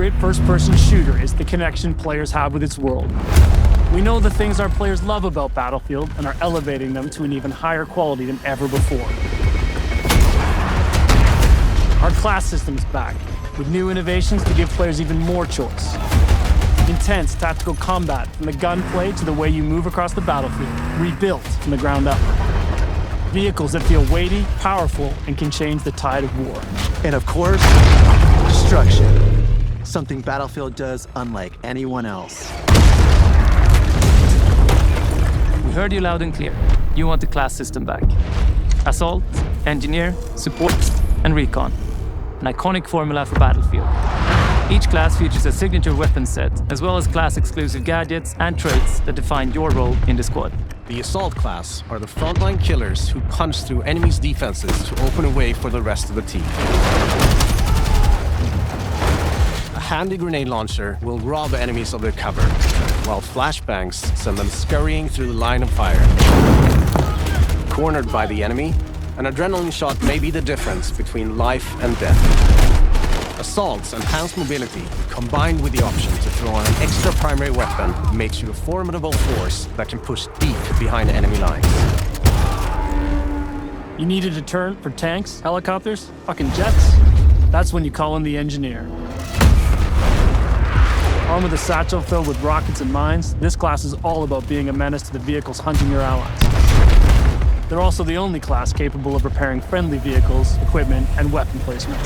great first-person shooter is the connection players have with its world. We know the things our players love about Battlefield and are elevating them to an even higher quality than ever before. Our class system's back, with new innovations to give players even more choice. Intense tactical combat, from the gunplay to the way you move across the battlefield, rebuilt from the ground up. Vehicles that feel weighty, powerful, and can change the tide of war. And of course, destruction. Something Battlefield does unlike anyone else. We heard you loud and clear. You want the class system back. Assault, Engineer, Support, and Recon. An iconic formula for Battlefield. Each class features a signature weapon set, as well as class-exclusive gadgets and traits that define your role in the squad. The Assault class are the frontline killers who punch through enemies' defenses to open a way for the rest of the team. A handy grenade launcher will rob enemies of their cover, while flashbangs send them scurrying through the line of fire. Cornered by the enemy, an adrenaline shot may be the difference between life and death. Assault's enhanced mobility, combined with the option to throw on an extra primary weapon, makes you a formidable force that can push deep behind enemy lines. You need a deterrent for tanks, helicopters, fucking jets? That's when you call in the Engineer. Armed with a satchel filled with rockets and mines, this class is all about being a menace to the vehicles hunting your allies. They're also the only class capable of repairing friendly vehicles, equipment, and weapon placements.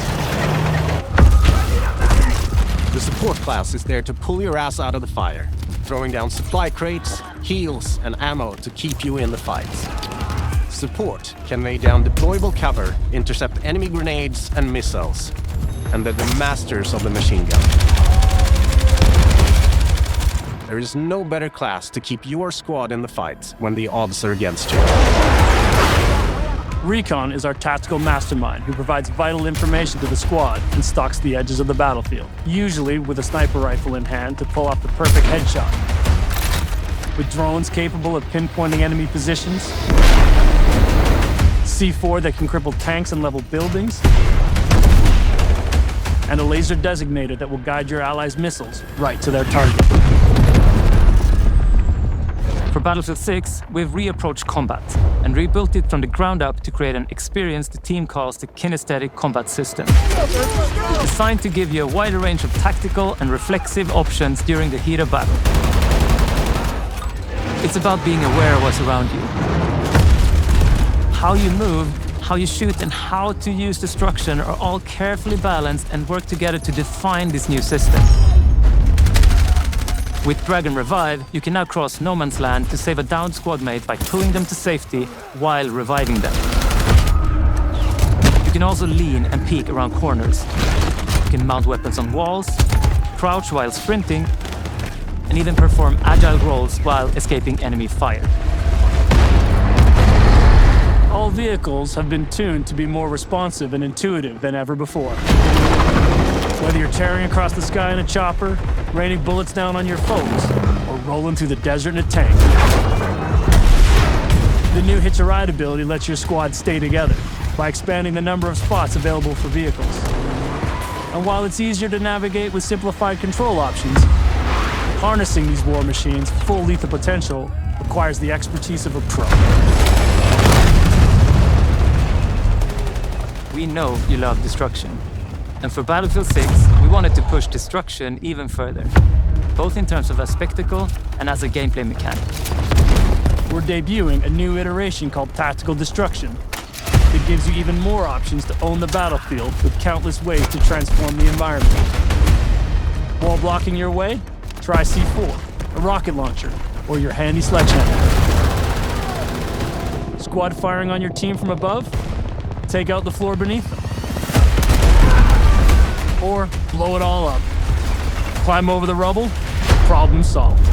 The Support class is there to pull your ass out of the fire, throwing down supply crates, heals, and ammo to keep you in the fights. Support can lay down deployable cover, intercept enemy grenades and missiles, and they're the masters of the machine gun. There is no better class to keep your squad in the fight when the odds are against you. Recon is our tactical mastermind who provides vital information to the squad and stalks the edges of the battlefield, usually with a sniper rifle in hand to pull off the perfect headshot. With drones capable of pinpointing enemy positions, C4 that can cripple tanks and level buildings, and a laser designator that will guide your allies' missiles right to their target. For Battlefield 6, we've reapproached combat and rebuilt it from the ground up to create an experience the team calls the Kinesthetic Combat System. Designed to give you a wider range of tactical and reflexive options during the heat of battle. It's about being aware of what's around you. How you move, how you shoot, and how to use destruction are all carefully balanced and work together to define this new system. With Dragon Revive, you can now cross no man's land to save a downed squad mate by pulling them to safety while reviving them. You can also lean and peek around corners. You can mount weapons on walls, crouch while sprinting, and even perform agile rolls while escaping enemy fire. All vehicles have been tuned to be more responsive and intuitive than ever before. Whether you're tearing across the sky in a chopper, raining bullets down on your foes, or rolling through the desert in a tank. The new Hitch a Ride ability lets your squad stay together by expanding the number of spots available for vehicles. And while it's easier to navigate with simplified control options, harnessing these war machines' full lethal potential requires the expertise of a pro. We know you love destruction. And for Battlefield 6, we wanted to push destruction even further, both in terms of a spectacle and as a gameplay mechanic. We're debuting a new iteration called Tactical Destruction that gives you even more options to own the battlefield with countless ways to transform the environment. Wall blocking your way? Try C4, a rocket launcher, or your handy sledgehammer. Squad firing on your team from above? Take out the floor beneath them. Or blow it all up. Climb over the rubble, problem solved.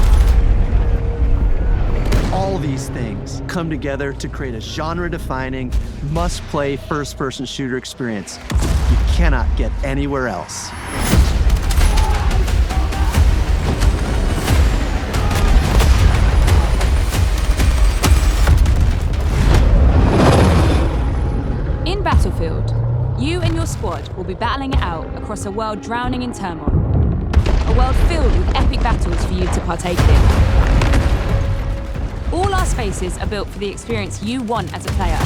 All these things come together to create a genre-defining, must-play first-person shooter experience you cannot get anywhere else. In Battlefield, you and your squad will be battling it out across a world drowning in turmoil. world filled with epic battles for you to partake in. All our spaces are built for the experience you want as a player.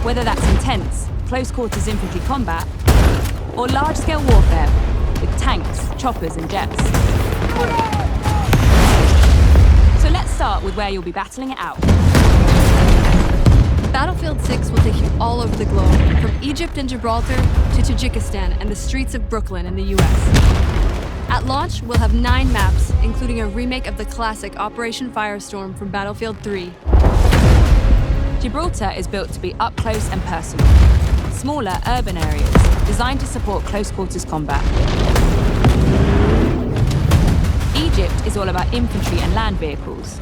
Whether that's intense, close-quarters infantry combat, or large-scale warfare with tanks, choppers, and jets. So let's start with where you'll be battling it out. Battlefield 6 will take you all over the globe, from Egypt and Gibraltar to Tajikistan and the streets of Brooklyn in the US. At launch, we'll have 9 maps, including a remake of the classic Operation Firestorm from Battlefield 3. Gibraltar is built to be up close and personal. Smaller urban areas designed to support close-quarters combat. Egypt is all about infantry and land vehicles.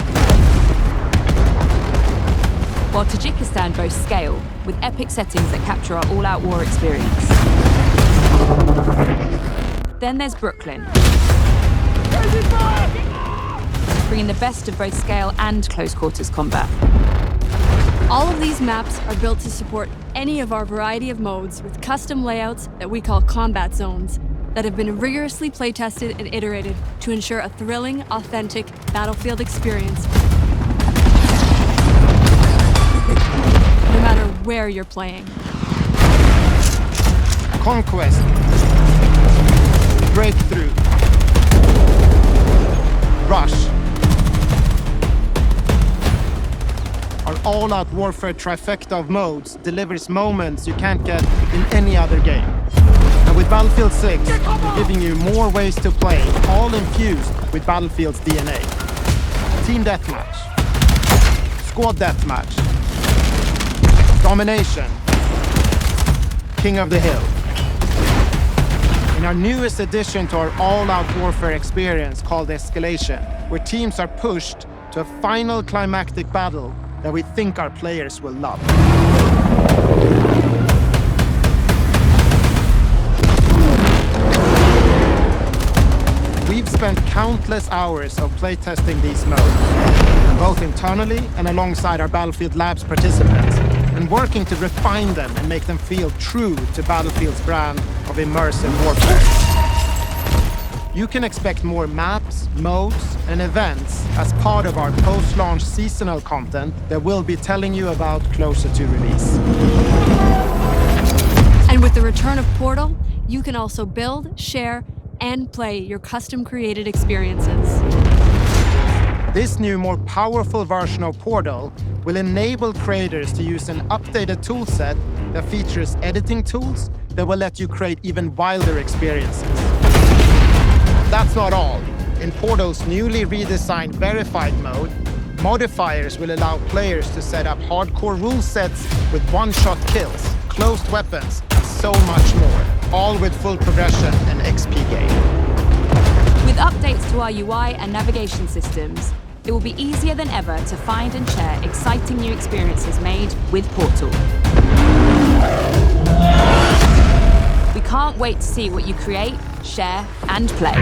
While Tajikistan boasts scale, with epic settings that capture our all-out war experience. Then there's Brooklyn, bringing the best of both scale and close-quarters combat. All of these maps are built to support any of our variety of modes with custom layouts that we call combat zones that have been rigorously play-tested and iterated to ensure a thrilling, authentic Battlefield experience no matter where you're playing. Conquest, Breakthrough, Rush. Our all-out warfare trifecta of modes delivers moments you can't get in any other game. And with Battlefield 6, we're giving you more ways to play, all infused with Battlefield's DNA. Team Deathmatch, Squad Deathmatch, Domination, King of the Hill. In our newest addition to our all-out warfare experience called Escalation, where teams are pushed to a final climactic battle that we think our players will love. We've spent countless hours of playtesting these modes, both internally and alongside our Battlefield Labs participants, and working to refine them and make them feel true to Battlefield's brand of immersive warfare. You can expect more maps, modes, and events as part of our post-launch seasonal content that we'll be telling you about closer to release. And with the return of Portal, you can also build, share, and play your custom-created experiences. This new, more powerful version of Portal will enable creators to use an updated toolset that features editing tools that will let you create even wilder experiences. That's not all. In Portal's newly redesigned Verified mode, modifiers will allow players to set up hardcore rule sets with one-shot kills, closed weapons, and so much more, all with full progression and XP gain. With updates to our UI and navigation systems, it will be easier than ever to find and share exciting new experiences made with Portal. We can't wait to see what you create, share, and play.